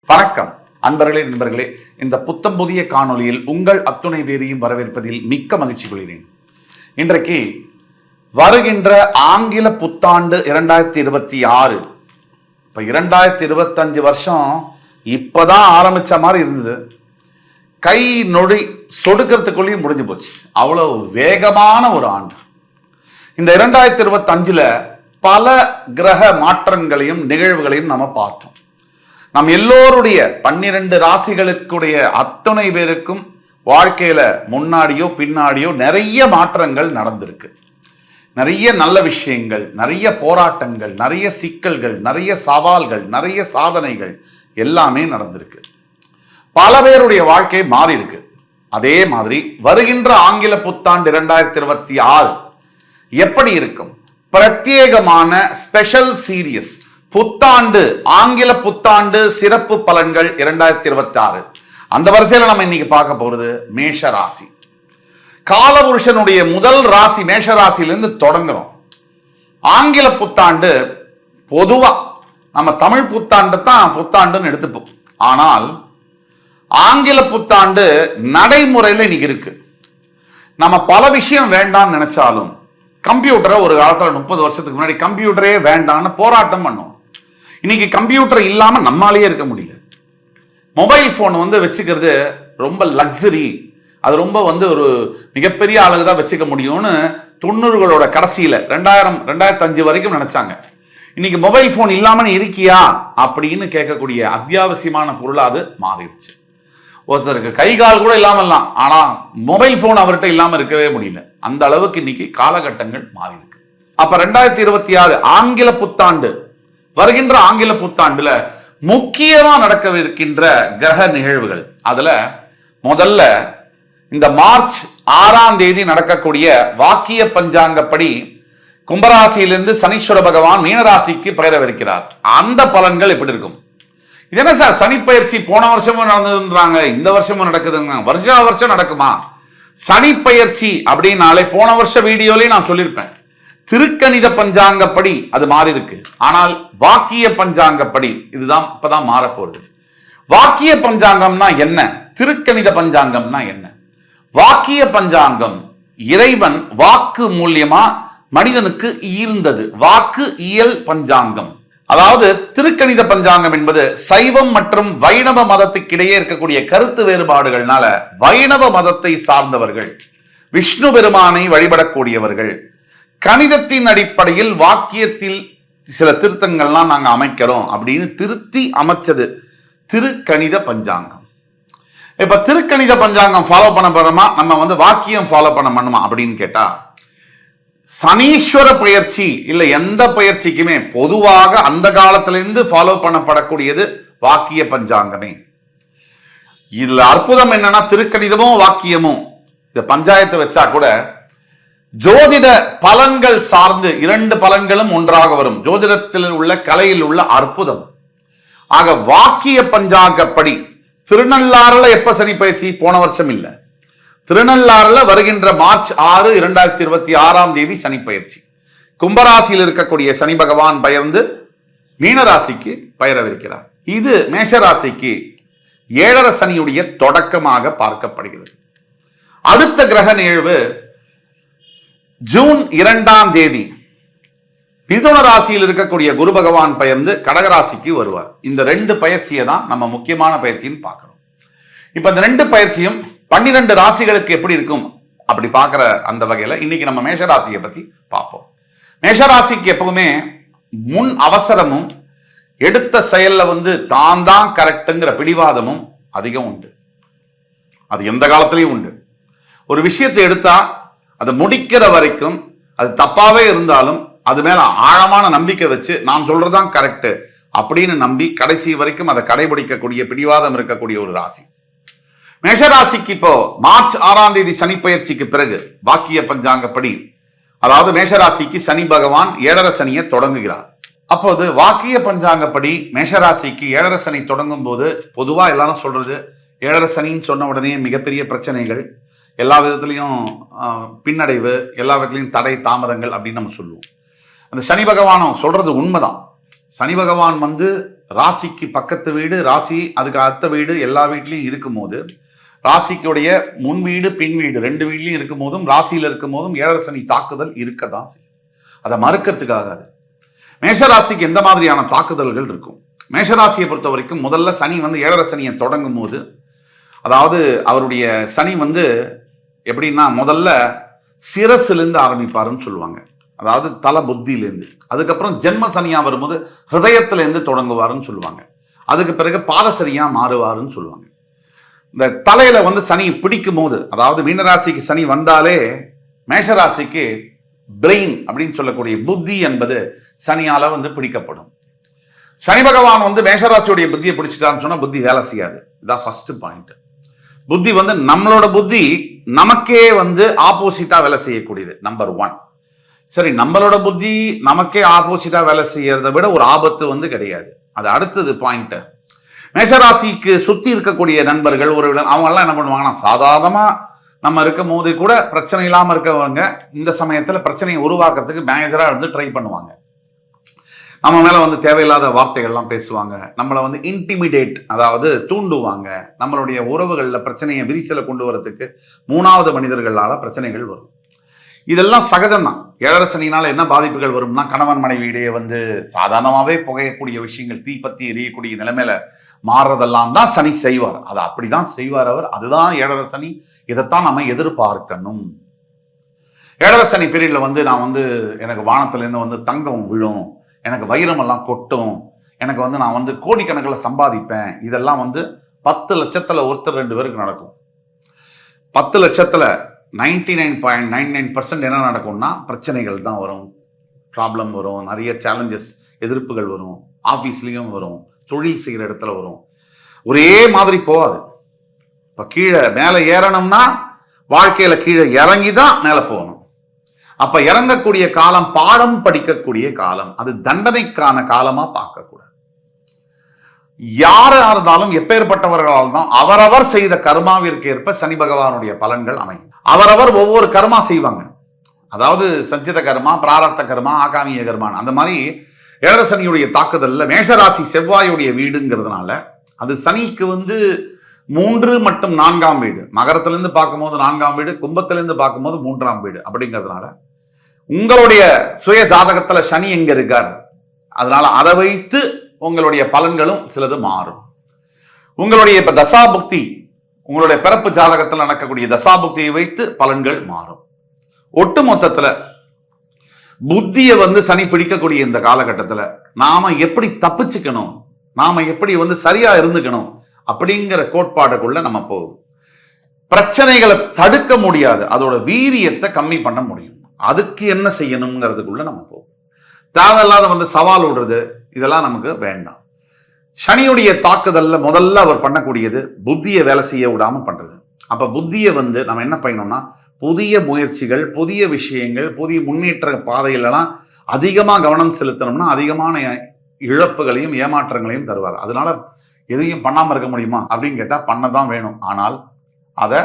வணக்கம் அன்பர்களே நண்பர்களே, இந்த புத்தம் புதிய காணொலியில் உங்கள் அத்துணை பேரையும் வரவேற்பதில் மிக்க மகிழ்ச்சி கொள்கிறேன். இன்றைக்கு வருகின்ற ஆங்கில புத்தாண்டு 2026. இப்ப 2025 வருஷம் இப்பதான் ஆரம்பிச்ச மாதிரி இருந்தது. கை நொடி சொடுக்கிறதுக்குள்ளேயும் முடிஞ்சு போச்சு. அவ்வளவு வேகமான ஒரு ஆண்டு. இந்த 2025ல பல கிரக மாற்றங்களையும் நிகழ்வுகளையும் நம்ம பார்த்தோம். நம் எல்லோருடைய 12 ராசிகளுக்குடைய அத்தனை பேருக்கும் வாழ்க்கையில முன்னாடியோ பின்னாடியோ நிறைய மாற்றங்கள் நடந்திருக்கு. நிறைய நல்ல விஷயங்கள், நிறைய போராட்டங்கள், நிறைய சிக்கல்கள், நிறைய சவால்கள், நிறைய சாதனைகள் எல்லாமே நடந்திருக்கு. பல பேருடைய வாழ்க்கை மாறி இருக்கு. அதே மாதிரி வருகின்ற ஆங்கில புத்தாண்டு 2026 எப்படி இருக்கும்? பிரத்யேகமான ஸ்பெஷல் சீரியஸ் புத்தாண்டு, ஆங்கில புத்தாண்டு சிறப்பு பலன்கள் 2026. அந்த வரிசையில நம்ம இன்னைக்கு பார்க்க போறது மேஷ ராசி. காலபுருஷனுடைய முதல் ராசி மேஷ ராசியிலிருந்து தொடங்குறோம். ஆங்கில புத்தாண்டு பொதுவா நம்ம தமிழ் புத்தாண்டு தான் புத்தாண்டுன்னு எடுத்துப்போம். ஆனால் ஆங்கில புத்தாண்டு நடைமுறையில் இன்னைக்கு இருக்கு. நம்ம பல விஷயம் வேண்டாம்னு நினைச்சாலும் கம்ப்யூட்டரை ஒரு காலத்துல 30 வருஷத்துக்கு முன்னாடி கம்ப்யூட்டரே வேண்டாம்னு போராட்டம் பண்ணோம். இன்னைக்கு கம்ப்யூட்டர் இல்லாம நம்மளாலேயே இருக்க முடியல. மொபைல் போன் வச்சுக்கிறது ரொம்ப லக்ஸரி, அது ரொம்ப ஒரு மிகப்பெரிய ஆளுங்க தான் வச்சுக்க முடியும்னு 90களோட கடைசியில 2005 வரைக்கும் நினைச்சாங்க. இன்னைக்கு மொபைல் போன் இல்லாம நீ இருக்கியா அப்படின்னு கேட்கக்கூடிய அத்தியாவசியமான பொருளா அது மாறிடுச்சு. ஒருத்தருக்கு கை கால் கூட இல்லாமல்லாம், ஆனா மொபைல் போன் அவர்கிட்ட இல்லாம இருக்கவே முடியல. அந்த அளவுக்கு இன்னைக்கு காலகட்டங்கள் மாறி இருக்கு. அப்ப 2026 ஆங்கில புத்தாண்டு, வருகின்ற ஆங்கில புத்தாண்டுல முக்கியமா நடக்கவிருக்கின்ற கிரக நிகழ்வுகள், அதுல முதல்ல இந்த மார்ச் 6ஆம் தேதி நடக்கக்கூடிய வாக்கிய பஞ்சாங்கப்படி கும்பராசியிலிருந்து சனீஸ்வர பகவான் மீனராசிக்கு பெயரவிருக்கிறார். அந்த பலன்கள் எப்படி இருக்கும்? இது என்ன சார், சனி பயிற்சி போன வருஷமும் நடந்ததுன்றாங்க, இந்த வருஷமும் நடக்குதுங்க, வருஷம் நடக்குமா? சனி பயிற்சி அப்படின்னாலே போன வருஷ வீடியோலயே நான் சொல்லியிருப்பேன், திருக்கணித பஞ்சாங்கப்படி அது மாறி இருக்கு. ஆனால் வாக்கிய பஞ்சாங்கப்படி இதுதான் இப்பதான் மாற போகுது. வாக்கிய பஞ்சாங்கம்னா என்ன, திருக்கணித பஞ்சாங்கம்னா என்ன? வாக்கிய பஞ்சாங்கம் இறைவன் வாக்கு மூலியமா மனிதனுக்கு ஈர்ந்தது. வாக்கு இயல் பஞ்சாங்கம். அதாவது திருக்கணித பஞ்சாங்கம் என்பது சைவம் மற்றும் வைணவ மதத்துக்கிடையே இருக்கக்கூடிய கருத்து வேறுபாடுகள்னால வைணவ மதத்தை சார்ந்தவர்கள், விஷ்ணு பெருமானை வழிபடக்கூடியவர்கள், கணிதத்தின் அடிப்படையில் வாக்கியத்தில் சில திருத்தங்கள்லாம் நாங்க அமைக்கிறோம் அப்படின்னு திருத்தி அமைச்சது திருக்கணித பஞ்சாங்கம். இப்ப திருக்கணித பஞ்சாங்கம் ஃபாலோ பண்ண போறோமா, நம்ம வாக்கியம் ஃபாலோ பண்ணணுமா அப்படின்னு கேட்டா, சனீஸ்வர பயிற்சி இல்ல எந்த பயிற்சிக்குமே பொதுவாக அந்த காலத்திலிருந்து ஃபாலோ பண்ணப்படக்கூடியது வாக்கிய பஞ்சாங்கமே. இதுல அற்புதம் என்னன்னா, திருக்கணிதமும் வாக்கியமும் இந்த பஞ்சாயத்தை வச்சா கூட ஜோதிட பலன்கள் சார்ந்து 2 பலன்களும் ஒன்றாக வரும். ஜோதிடத்தில் உள்ள கலையில் உள்ள அற்புதம். ஆக வாக்கிய பஞ்சாங்கப்படி திருநள்ளாறுல எப்ப சனி பயிற்சி? போன வருஷம் இல்ல, திருநள்ளாறுல வருகின்ற மார்ச் 6, 2026ஆம் தேதி சனி பயிற்சி. கும்பராசியில் இருக்கக்கூடிய சனி பகவான் பெயர்ந்து மீனராசிக்கு பெயரவிருக்கிறார். இது மேஷராசிக்கு 7.5 சனியுடைய தொடக்கமாக பார்க்கப்படுகிறது. அடுத்த கிரக நிகழ்வு ஜூன் 2ஆம் தேதி மிதுன ராசியில் இருக்கக்கூடிய குரு பகவான் பெயர்ந்து கடகராசிக்கு வருவார். இந்த 2 பயிற்சியை தான் நம்ம முக்கியமான பயிற்சின்னு பார்க்கணும். இப்ப இந்த 2 பயிற்சியும் 12 ராசிகளுக்கு எப்படி இருக்கும் அப்படி பார்க்கிற அந்த வகையில இன்னைக்கு நம்ம மேஷராசியை பத்தி பார்ப்போம். மேஷராசிக்கு எப்பவுமே முன் அவசரமும் எடுத்த செயல்ல தான் கரெக்டுங்கிற பிடிவாதமும் அதிகம் உண்டு. அது எந்த காலத்திலையும் உண்டு. ஒரு விஷயத்தை எடுத்தா அதை முடிக்கிற வரைக்கும் அது தப்பாவே இருந்தாலும் அது மேல ஆழமான நம்பிக்கை வச்சு நான் சொல்றதுதான் கரெக்ட் அப்படின்னு நம்பி கடைசி வரைக்கும் அதை கடைபிடிக்கக்கூடிய பிடிவாதம் இருக்கக்கூடிய ஒரு ராசி மேஷராசிக்கு. இப்போ மார்ச் 6ஆம் தேதி சனி பயிற்சிக்கு பிறகு வாக்கிய பஞ்சாங்கப்படி, அதாவது மேஷராசிக்கு சனி பகவான் 7.5 சனியை தொடங்குகிறார். அப்போது வாக்கிய பஞ்சாங்கப்படி மேஷராசிக்கு 7.5 சனி தொடங்கும் போது பொதுவா எல்லாரும் சொல்றது 7.5 சனின்னு சொன்ன உடனே மிகப்பெரிய பிரச்சனைகள், எல்லா விதத்திலையும் பின்னடைவு, எல்லா விதத்திலையும் தடை தாமதங்கள் அப்படின்னு நம்ம சொல்லுவோம். அந்த சனி பகவானும் சொல்றது உண்மைதான். சனி பகவான் வந்து ராசிக்கு பக்கத்து வீடு, ராசி அதுக்கு அடுத்த வீடு, எல்லா வீட்லையும் இருக்கும் போது, ராசிக்குடைய முன் வீடு பின் வீடு 2 வீட்லையும் இருக்கும் போதும், ராசியில் இருக்கும் போதும் 7 சனி தாக்குதல் இருக்கதான் செய்யும். அதை மறுக்கிறதுக்காகாது. மேஷராசிக்கு எந்த மாதிரியான தாக்குதல்கள் இருக்கும்? மேஷராசியை பொறுத்த வரைக்கும் முதல்ல சனி வந்து 7 சனியை தொடங்கும் போது, அதாவது அவருடைய சனி வந்து எப்படின்னா முதல்ல சிரசிலிருந்து ஆரம்பிப்பாருன்னு சொல்லுவாங்க, அதாவது தல புத்தியிலேருந்து. அதுக்கப்புறம் ஜென்ம சனியா வரும்போது ஹிருதயத்திலேருந்து தொடங்குவாருன்னு சொல்லுவாங்க. அதுக்கு பிறகு பாதசனியா மாறுவாருன்னு சொல்லுவாங்க. இந்த தலையில வந்து சனி பிடிக்கும் போது, அதாவது மீனராசிக்கு சனி வந்தாலே மேஷராசிக்கு பிரெயின் அப்படின்னு சொல்லக்கூடிய புத்தி என்பது சனியால வந்து பிடிக்கப்படும். சனி பகவான் வந்து மேஷராசியுடைய புத்தியை பிடிச்சிட்டான்னு சொன்னா புத்தி வேலை செய்யாது. இதான் ஃபர்ஸ்ட் பாயிண்ட். புத்தி வந்து நம்மளோட புத்தி நமக்கே வந்து ஆப்போசிட்டா வேலை செய்யக்கூடியது, நம்பர் 1. சரி, நம்மளோட புத்தி நமக்கே ஆப்போசிட்டா வேலை செய்யறதை விட ஒரு ஆபத்து வந்து கிடையாது. அது அடுத்தது பாயிண்ட். மேஷராசிக்கு சுத்தி இருக்கக்கூடிய நண்பர்கள், உறவினர், அவங்க எல்லாம் என்ன பண்ணுவாங்கன்னா, சாதாரணமா நம்ம இருக்கும் போது கூட பிரச்சனை இல்லாம இருக்கவங்க இந்த சமயத்துல பிரச்சனையை உருவாக்குறதுக்கு மேனேஜரா இருந்து ட்ரை பண்ணுவாங்க. நம்ம மேல வந்து தேவையில்லாத வார்த்தைகள்லாம் பேசுவாங்க, நம்மளை வந்து இன்டிமிடேட், அதாவது தூண்டுவாங்க. நம்மளுடைய உறவுகளில் பிரச்சனையை விரிசலை கொண்டு வரதுக்கு 3வது மனிதர்களால பிரச்சனைகள் வரும். இதெல்லாம் சகஜம்தான். 7 சனினால என்ன பாதிப்புகள் வரும்னா, கணவன் மனைவியிடையே வந்து சாதாரணமாகவே புகையக்கூடிய விஷயங்கள், தீப்பத்தி எரியக்கூடிய நிலைமையில மாறுறதெல்லாம் தான் சனி செய்வார். அதை அப்படிதான் செய்வார் அவர். அதுதான் 7 சனி. இதைத்தான் நம்ம எதிர்பார்க்கணும். 7 சனி பீரியட்ல வந்து நான் வந்து எனக்கு வானத்திலேருந்து வந்து தங்கம் விழும், எனக்கு வைரம் எல்லாம் கொட்டும், எனக்கு வந்து நான் வந்து கோடிக்கணக்கில் சம்பாதிப்பேன், இதெல்லாம் வந்து 10 லட்சத்துல ஒருத்தர் 2 பேருக்கு நடக்கும். 10 லட்சத்துல 99.99% என்ன நடக்கும்னா பிரச்சனைகள் தான் வரும், ப்ராப்ளம் வரும், நிறைய சேலஞ்சஸ், எதிர்ப்புகள் வரும், ஆஃபீஸ்லேயும் வரும், தொழில் செய்கிற இடத்துல வரும். ஒரே மாதிரி போகாது. இப்போ கீழே மேலே ஏறணும்னா வாழ்க்கையில கீழே இறங்கி தான் மேலே போகணும். அப்ப இறங்கக்கூடிய காலம் பாடம் படிக்கக்கூடிய காலம், அது தண்டனைக்கான காலமா பார்க்கக்கூடாது. யாரா இருந்தாலும் எப்பேற்பட்டவர்களால் தான் அவரவர் செய்த கர்மாவிற்கு ஏற்ப சனி பகவானுடைய பலன்கள் அமையும். அவரவர் ஒவ்வொரு கர்மா செய்வாங்க. அதாவது சஞ்சித கர்மா, பிராரப்த கர்மா, ஆகாமிய கர்மான். அந்த மாதிரி 7 சனியுடைய தாக்குதல்ல மேஷராசி செவ்வாயுடைய வீடுங்கிறதுனால அது சனிக்கு வந்து 3 மற்றும் 4ஆம் வீடு. மகரத்திலிருந்து பார்க்கும்போது 4ஆம் வீடு, கும்பத்திலிருந்து பார்க்கும்போது 3ஆம் வீடு. அப்படிங்கிறதுனால உங்களுடைய சுய ஜாதகத்துல சனி எங்க இருக்கார், அதனால அதை வைத்து உங்களுடைய பலன்களும் சிலது மாறும். உங்களுடைய இப்ப தசாபுக்தி, உங்களுடைய பிறப்பு ஜாதகத்தில் நடக்கக்கூடிய தசாபுக்தியை வைத்து பலன்கள் மாறும். ஒட்டு மொத்தத்துல புத்தியை வந்து சனி பிடிக்கக்கூடிய இந்த காலகட்டத்துல நாம எப்படி தப்பிச்சுக்கணும், நாம எப்படி வந்து சரியா இருந்துக்கணும் அப்படிங்கிற கோட்பாடுக்குள்ள நம்ம போகும். பிரச்சனைகளை தடுக்க முடியாது, அதோட வீரியத்தை கம்மி பண்ண முடியும். அதுக்கு என்ன செய்யணுங்கிறதுக்குள்ள நம்ம போகும். தேவையில்லாத வந்து சவால் விடுறது இதெல்லாம் நமக்கு வேண்டாம். சனியுடைய தாக்குதல்ல முதல்ல அவர் பண்ணக்கூடியது புத்தியை வேலை செய்ய விடாம பண்றது. அப்ப புத்தியை வந்து நம்ம என்ன பண்ணணும்னா, புதிய முயற்சிகள், புதிய விஷயங்கள், புதிய முன்னேற்ற பாதைகளெல்லாம் அதிகமா கவனம் செலுத்தணும்னா அதிகமான இழப்புகளையும் ஏமாற்றங்களையும் தருவார். அதனால எதையும் பண்ணாம இருக்க முடியுமா அப்படின்னு கேட்டா பண்ணதான் வேணும். ஆனால் அதை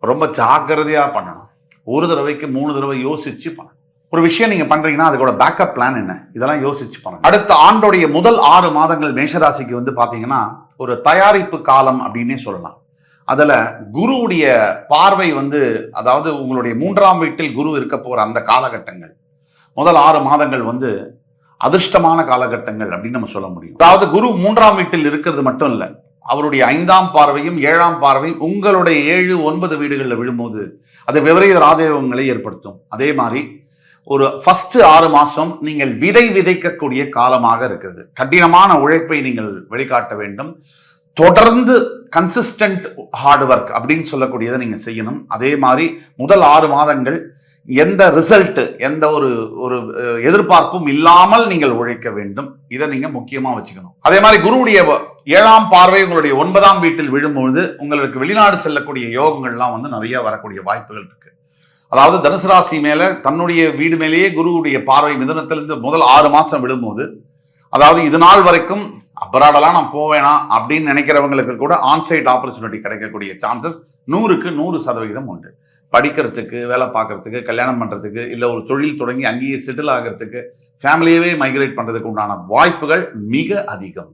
ரொம்ப ஜாக்கிரதையா பண்ணணும். ஒரு தடவைக்கு 3 தடவை யோசிச்சு பண்ணணும். ஒரு விஷயம் நீங்க பண்றீங்கன்னா அதுக்கோட பேக்கப் பிளான் என்ன, இதெல்லாம் யோசிச்சு பண்ணுங்க. அடுத்த ஆண்டோடைய முதல் 6 மாதங்கள் மேஷராசிக்கு வந்து பாத்தீங்கன்னா ஒரு தயாரிப்பு காலம் அப்படின்னே சொல்லலாம். அதுல குருவுடைய பார்வை வந்து, அதாவது உங்களுடைய 3ஆம் வீட்டில் குரு இருக்க போற அந்த காலகட்டங்கள், முதல் 6 மாதங்கள் வந்து அதிர்ஷ்டமான காலகட்டங்கள் அப்படின்னு நம்ம சொல்ல முடியும். அதாவது குரு 3ஆம் வீட்டில் இருக்கிறது மட்டும் இல்ல, அவருடைய 5ஆம் பார்வையும் 7ஆம் பார்வையும் உங்களுடைய 7, 9 வீடுகளில் விழும்போது அது விபரீத ராஜயோகங்களை ஏற்படுத்தும். அதே மாதிரி ஒரு ஃபர்ஸ்ட் 6 மாசம் நீங்கள் விதைக்கக்கூடிய காலமாக இருக்கிறது. கடினமான உழைப்பை நீங்கள் வெளிக்காட்ட வேண்டும். தொடர்ந்து கன்சிஸ்டன்ட் ஹார்ட் ஒர்க் அப்படின்னு சொல்லக்கூடியதை நீங்க செய்யணும். அதே மாதிரி முதல் 6 மாதங்கள் எந்த ரிசல்ட், எந்த ஒரு எதிர்பார்ப்பும் இல்லாமல் நீங்கள் உழைக்க வேண்டும். இதை நீங்க முக்கியமா வச்சுக்கணும். அதே மாதிரி குருவுடைய 7ஆம் பார்வை உங்களுடைய 9ஆம் வீட்டில் விழும்பொழுது உங்களுக்கு வெளிநாடு செல்லக்கூடிய யோகங்கள்லாம் வந்து நிறைய வரக்கூடிய வாய்ப்புகள் இருக்கு. அதாவது தனுசு ராசி மேல தன்னுடைய வீடு மேலேயே குருவுடைய பார்வை மிதுனத்திலிருந்து முதல் 6 மாசம் விழும்போது, அதாவது இது நாள் வரைக்கும் அப்ராடெல்லாம் நான் போவேனா அப்படின்னு நினைக்கிறவங்களுக்கு கூட ஆன்சைட் ஆப்பர்ச்சுனிட்டி கிடைக்கக்கூடிய சான்சஸ் 100க்கு 100% உண்டு. படிக்கிறதுக்கு, வேலை பார்க்கறதுக்கு, கல்யாணம் பண்றதுக்கு, இல்லை ஒரு தொழில் தொடங்கி அங்கேயே செட்டில் ஆகிறதுக்கு, ஃபேமிலியவே மைக்ரேட் பண்றதுக்கு உண்டான வாய்ப்புகள் மிக அதிகம்.